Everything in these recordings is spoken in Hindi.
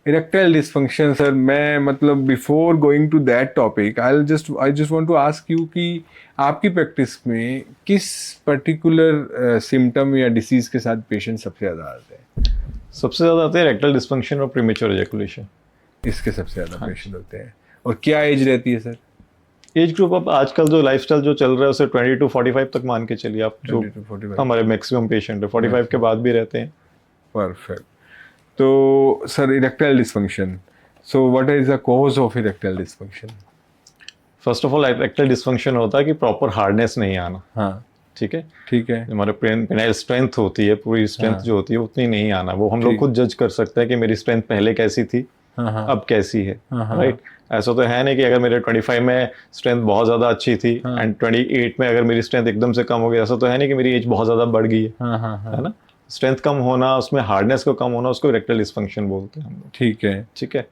इरेक्टाइल डिसफंक्शन सर, मैं मतलब before going to that topic I just want to ask you कि आपकी प्रैक्टिस में किस पर्टिकुलर सिम्टम या डिसीज के साथ पेशेंट सबसे ज़्यादा आते हैं? सबसे ज़्यादा आते हैं रेक्टल डिस्फंक्शन और प्रीमेच्योर एजैकुलेशन। इसके सबसे ज़्यादा हाँ पेशेंट होते हैं। और क्या एज रहती है सर? एज ग्रुप अब आजकल जो लाइफस्टाइल जो चल रहा है उसे 20 to 45 तक मान के चलिए आप, जो 20 to 45। हमारे मैक्सिमम पेशेंट है 45 के बाद भी रहते हैं। परफेक्ट। तो sir, erectile dysfunction, so what is the cause of erectile dysfunction? First of all rectal dysfunction होता है कि प्रॉपर हार्डनेस नहीं आना। हाँ, ठीक है, ठीक है। हमारे पेनाइल स्ट्रेंथ होती है, पूरी स्ट्रेंथ हाँ, जो होती है उतनी नहीं आना। वो हम लोग ठीक। खुद जज कर सकते हैं कि मेरी स्ट्रेंथ पहले कैसी थी, हाँ हाँ अब कैसी है। हाँ हाँ राइट, ऐसा तो है नहीं कि अगर मेरे 25 में स्ट्रेंथ बहुत ज़्यादा अच्छी थी हाँ एंड 28 में अगर मेरी स्ट्रेंथ एकदम से कम हो गई। ऐसा तो है नहीं कि मेरी एज बहुत ज़्यादा बढ़ गई हाँ हाँ हाँ। है ना। स्ट्रेंथ कम होना, उसमें हार्डनेस को कम होना, उसको इरेक्टाइल डिस्फंक्शन बोलते हैं हम लोग। ठीक है। ठीक है,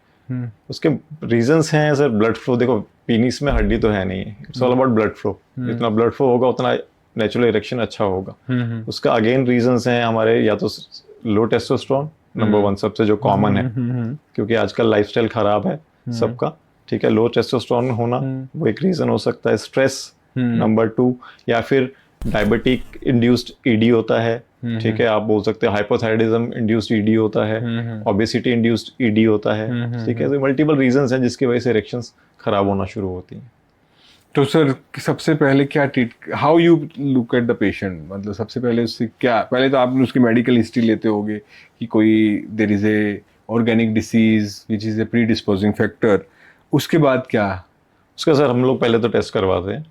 उसके रीजंस हैं सर। ब्लड फ्लो, देखो पीनिस में हड्डी तो है नहीं है, it's all about blood flow. जितना ब्लड फ्लो होगा उतना नेचुरल इरेक्शन अच्छा होगा। उसका अगेन रीजंस हैं हमारे, या तो लो टेस्टोस्टेरोन नंबर वन सबसे जो कॉमन है, क्योंकि आजकल लाइफस्टाइल खराब है सबका। ठीक है, लो टेस्टोस्टेरोन होना वो एक रीजन हो सकता है। स्ट्रेस नंबर टू, या फिर डायबिटिक इंड्यूस्ड ईडी होता है। ठीक है, आप बोल सकते हैं हाइपोथायराइडिज्म इंड्यूस्ड ईडी होता है, ओबेसिटी इंड्यूस्ड ईडी होता है। ठीक है, तो मल्टीपल रीजंस हैं जिसकी वजह से इरेक्शंस खराब होना शुरू होती हैं। तो सर, सबसे पहले क्या how you look at the patient, मतलब सबसे पहले उससे क्या, पहले तो आप उसकी मेडिकल हिस्ट्री लेते होगे कि कोई there is a organic disease which is a predisposing factor. उसके बाद क्या? उसका सर हम लोग पहले तो टेस्ट करवाते हैं,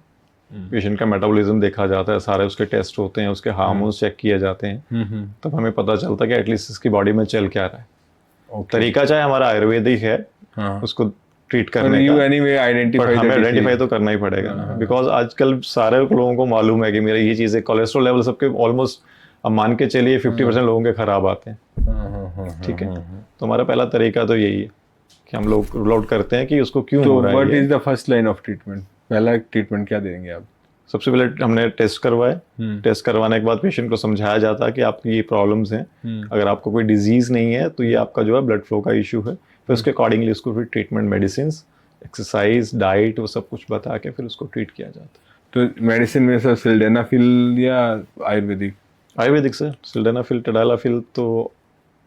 पेशेंट का मेटाबॉलिज्म देखा जाता है, सारे उसके टेस्ट होते हैं, उसके हार्मोन्स चेक किए जाते हैं। तब हमें पता चलता है कि एटलीस्ट इसकी बॉडी में चल क्या रहा है। तरीका चाहे हमारा आयुर्वेदिक है उसको ट्रीट करने का, पर हमें आइडेंटिफाई तो करना ही पड़ेगा ना। बिकॉज आजकल सारे लोगों को मालूम है कि मेरा ये चीज़ है। कोलेस्ट्रॉल लेवल सबके ऑलमोस्ट, अब मान के चलिए 50% लोगों के खराब आते हैं। ठीक है, तो हमारा पहला तरीका तो यही है कि हम लोग रूल आउट करते हैं कि उसको क्यों हो रहा है। What is the first line of treatment? पहला ट्रीटमेंट क्या देंगे आप? सबसे पहले हमने टेस्ट करवाए। टेस्ट करवाने के बाद पेशेंट को समझाया जाता है कि आपकी ये प्रॉब्लम्स हैं। अगर आपको कोई डिजीज नहीं है तो ये आपका जो है ब्लड फ्लो का इशू है। फिर उसके अकॉर्डिंगली उसको फिर ट्रीटमेंट, मेडिसिन, एक्सरसाइज, डाइट, वो सब कुछ बता के फिर उसको ट्रीट किया जाता है। तो मेडिसिन में सर सिल्डेनाफिल या आयुर्वेदिक? आयुर्वेदिक से सिल्डेनाफिल, टडालाफिल तो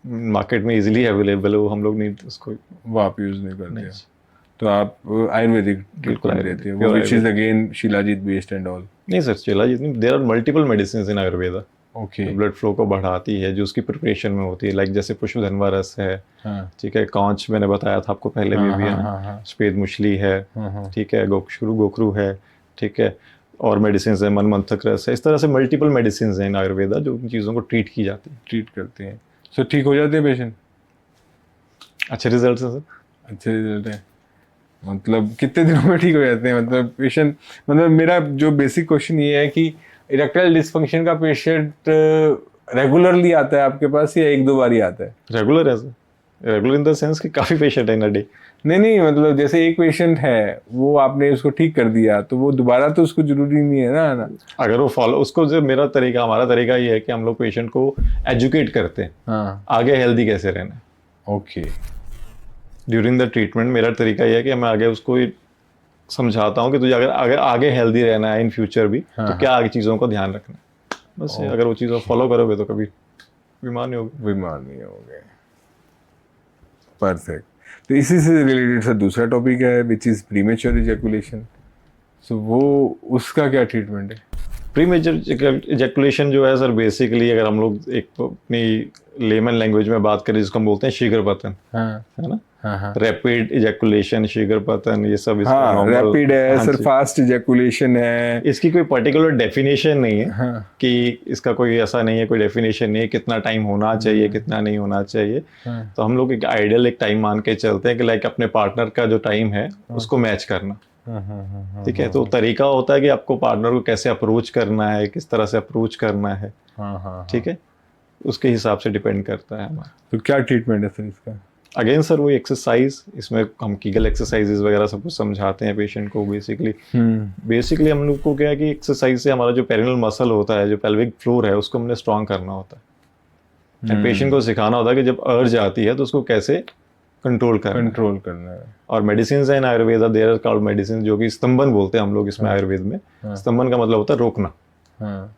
मार्केट में इजीली अवेलेबल है, वो हम लोग नहीं उसको वो आप यूज़ नहीं करते हैं। तो आप आयुर्वेदिक बिल्कुल ट्रीटमेंट देते हैं, which is again shilajit based and all? नहीं सर, शिलाजीत नहीं, there are multiple medicine in Ayurveda. Okay. Blood flow को बढ़ाती है, जो उसकी प्रिपरेशन में होती है, लाइक जैसे पुष्पधनवा रस है। हाँ। ठीक है, कांच मैंने बताया था आपको पहले भी है ना। सफेद मुछली है। ठीक है, गोखरू है। ठीक है, और मेडिसिन है, मनमंथक रस है। इस तरह से मल्टीपल मेडिसिन हैं इन आयुर्वेदा जो उन चीज़ों को ट्रीट की जाती है, ट्रीट करते हैं। सो ठीक हो जाते हैं पेशेंट? अच्छे रिजल्ट है सर। अच्छे रिजल्ट है, मतलब कितने दिनों में ठीक हो जाते हैं? मतलब पेशेंट, मतलब मेरा जो बेसिक क्वेश्चन ये है कि इरेक्टाइल डिसफंक्शन का पेशेंट रेगुलरली आता है आपके पास या एक दो बार ही आता है? रेगुलर है sir, regular in the sense कि काफ़ी पेशेंट है इन अ डे। नहीं, मतलब जैसे एक पेशेंट है, वो आपने उसको ठीक कर दिया तो वो दोबारा तो उसको जरूरी नहीं है ना अगर वो फॉलो, उसको जो मेरा तरीका, हमारा तरीका ये है कि हम लोग पेशेंट को एजुकेट करते हैं। हाँ। आगे हेल्दी कैसे रहना है। ओके। ड्यूरिंग द ट्रीटमेंट मेरा तरीका ये है कि मैं आगे उसको समझाता हूँ कि तुझे अगर आगे हेल्दी रहना है इन फ्यूचर भी, तो क्या आगे चीज़ों को ध्यान रखना है। बस अगर वो चीज़ों फॉलो करोगे तो कभी बीमार नहीं होगे। परफेक्ट। तो इसी से रिलेटेड सर दूसरा टॉपिक है विच इज़ प्रीमेच्योर इजैकुलेशन। सो वो, उसका क्या ट्रीटमेंट है? प्रीमेच्योर इजैकुलेशन जो है सर, बेसिकली अगर हम लोग एक अपनी लेमन लैंग्वेज में बात करें जिसको हम बोलते हैं शीघ्र पतन, है ना। रैपिड इजैकुलेशन, शीघ्र पतन, ये सब रैपिड है सर, फास्ट इजैकुलेशन है। इसकी कोई पर्टिकुलर डेफिनेशन नहीं है कि इसका कोई ऐसा नहीं है, कोई डेफिनेशन नहीं है कितना टाइम होना चाहिए, कितना नहीं होना चाहिए। तो हम लोग एक आइडियल एक टाइम मान के चलते हैं कि लाइक अपने पार्टनर का जो टाइम है उसको मैच करना। ठीक है, तो तरीका होता है कि आपको पार्टनर को कैसे अप्रोच करना है, किस तरह से अप्रोच करना है। ठीक है, उसके हिसाब से डिपेंड करता है हमारा। तो क्या ट्रीटमेंट है सर इसका? अगेन सर वो एक्सरसाइज, इसमें हम कीगल एक्सरसाइजेज वगैरह सब कुछ समझाते हैं पेशेंट को। बेसिकली हम लोग को क्या है कि एक्सरसाइज से हमारा जो पेरिनेल मसल होता है, जो पेल्विक फ्लोर है, उसको हमने स्ट्रॉन्ग करना होता है। पेशेंट को सिखाना होता है कि जब अर्ज आती है तो उसको कैसे कंट्रोल करना है। कंट्रोल करना है। और मेडिसिन है in Ayurveda, there are called medicine, जो कि स्तंभन बोलते हैं हम लोग इसमें आयुर्वेद में। स्तंभन का मतलब होता है रोकना। हाँ,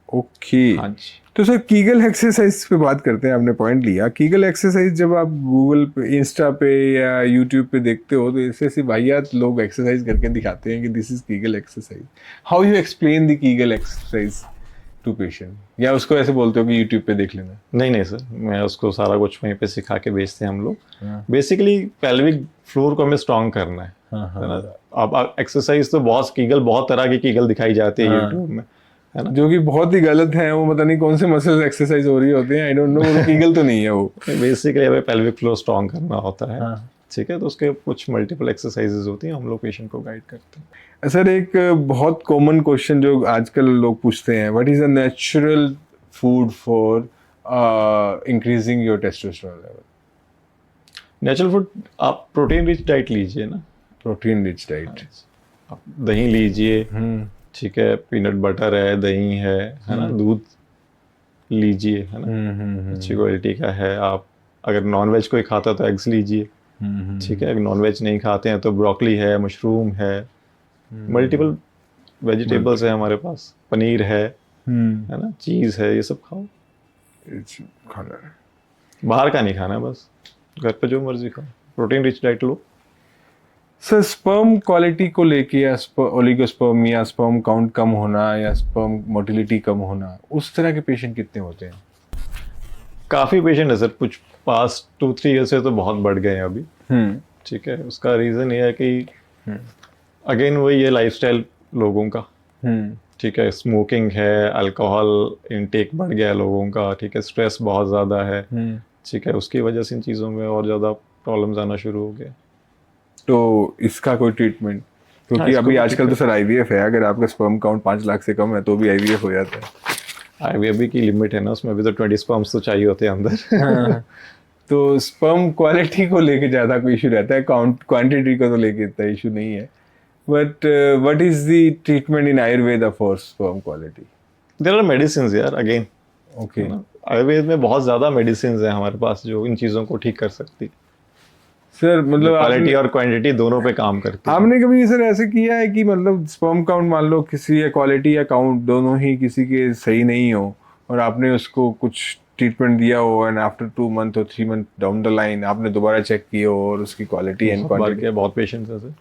ओके। हाँ जी। तो सर कीगल एक्सरसाइज पे बात करते हैं, आपने पॉइंट लिया। कीगल एक्सरसाइज जब आप गूगल पे, इंस्टा पे या यूट्यूब पे देखते हो तो ऐसे ऐसे वाहियात लोग एक्सरसाइज करके दिखाते हैं कि this is Kegel exercise. How you explain the Kegel exercise to patient, या उसको ऐसे बोलते हो कि यूट्यूब पे देख लेना? नहीं सर, मैं उसको सारा कुछ वहीं पे सिखा के भेजते हैं हम लोग। हाँ। बेसिकली पेल्विक फ्लोर को हमें स्ट्रांग करना है। हाँ, है ना। अब एक्सरसाइज तो बहुत तरह की कीगल दिखाई जाती है हाँ। यूट्यूब में, है ना। जो कि बहुत ही गलत है, वो पता नहीं कौन से मसल्स एक्सरसाइज हो रही होती हैं, आई डोंट नो, वो कीगल तो नहीं है वो। बेसिकली हमें पेल्विक फ्लोर स्ट्रांग करना होता है। हाँ। ठीक है, तो उसके कुछ मल्टीपल एक्सरसाइजेज होती हैं, हम लोग पेशेंट को गाइड करते हैं। सर एक बहुत कॉमन क्वेश्चन जो आजकल लोग पूछते हैं, what is a natural food for increasing your testosterone level? Natural food, आप प्रोटीन रिच डाइट लीजिए ना। Protein rich diet. आप दही लीजिए, ठीक है, पीनट बटर है, दही है ना, दूध लीजिए, है ना, अच्छी क्वालिटी का है। आप अगर नॉनवेज कोई खाता है तो एग्स लीजिए, ठीक है। अगर नॉनवेज नहीं खाते हैं तो ब्रोकली है, मशरूम है, मल्टीपल वेजिटेबल्स है हमारे पास, पनीर है ना, चीज़ है, ये सब खाओ। खाना है, बाहर का नहीं खाना है, बस घर पे जो मर्जी खाओ, प्रोटीन रिच डाइट लो। सर स्पर्म क्वालिटी को लेके, या ओलिगोस्पर्म या स्पर्म काउंट कम होना या स्पर्म मोटिलिटी कम होना, उस तरह के पेशेंट कितने होते हैं? काफ़ी पेशेंट है सर, कुछ पास्ट 2-3 ईयर से तो बहुत बढ़ गए हैं अभी। ठीक है, उसका रीज़न ये है कि अगेन वही है, लाइफस्टाइल लोगों का। ठीक है, स्मोकिंग है, अल्कोहल इनटेक बढ़ गया है लोगों का, ठीक है, स्ट्रेस बहुत ज़्यादा है, ठीक है, उसकी वजह से इन चीज़ों में और ज़्यादा प्रॉब्लम्स आना शुरू हो गए। तो इसका कोई ट्रीटमेंट? क्योंकि हाँ, अभी आजकल तो सर आईवीएफ है, अगर आपका स्पर्म काउंट 5 लाख से कम है तो भी आईवीएफ हो जाता है। आईवीएफ की लिमिट है ना, उसमें अभी तो 20 स्पर्म्स तो चाहिए होते हैं अंदर। हाँ। तो स्पर्म क्वालिटी को लेके ज़्यादा कोई इशू रहता है, क्वांटिटी को तो लेके इतना इशू नहीं है। But what is the treatment in Ayurveda for sperm quality? There are medicine यार, अगेन। ओके। आयुर्वेद में बहुत ज़्यादा मेडिसिन है हमारे पास जो इन चीज़ों को ठीक कर सकती है। सर मतलब क्वालिटी और क्वांटिटी दोनों पे काम करती है। आपने कभी सर ऐसे किया है कि मतलब स्पर्म काउंट मान लो किसी, या क्वालिटी या काउंट दोनों ही किसी के सही नहीं हो, और आपने उसको कुछ ट्रीटमेंट दिया हो, एंड आफ्टर 2 मंथ और 3 मंथ डाउन द लाइन आपने दोबारा चेक किया हो और उसकी क्वालिटी एंड क्वांटिटी? बहुत पेशेंट्स है सर,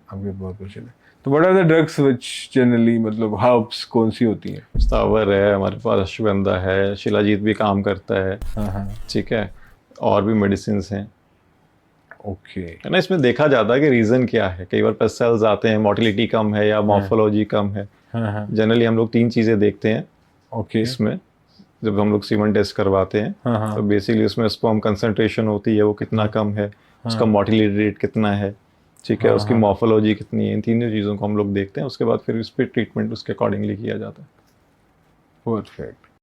आपके बहुत पेशेंट है। तो what are the drugs which generally, मतलब हर्ब्स कौन सी होती हैं? स्टावर है हमारे पास, अश्वगंधा है, शिलाजीत भी काम करता है। हाँ। ठीक है, और भी मेडिसिन हैं। ओके। है ना, इसमें देखा जाता है कि रीज़न क्या है। कई बार पेस्ट सेल्स आते हैं, मोटिलिटी कम है या मॉर्फोलॉजी कम है। जनरली हम लोग 3 चीज़ें देखते हैं। ओके। इसमें जब हम लोग सीमन टेस्ट करवाते हैं तो बेसिकली उसमें स्पर्म कंसंट्रेशन होती है, वो कितना कम है, उसका मोटिलिटी रेट कितना है, ठीक है, उसकी मॉर्फोलॉजी कितनी है, इन तीनों चीज़ों को हम लोग देखते हैं। उसके बाद फिर इस पर ट्रीटमेंट उसके अकॉर्डिंगली किया जाता है। परफेक्ट।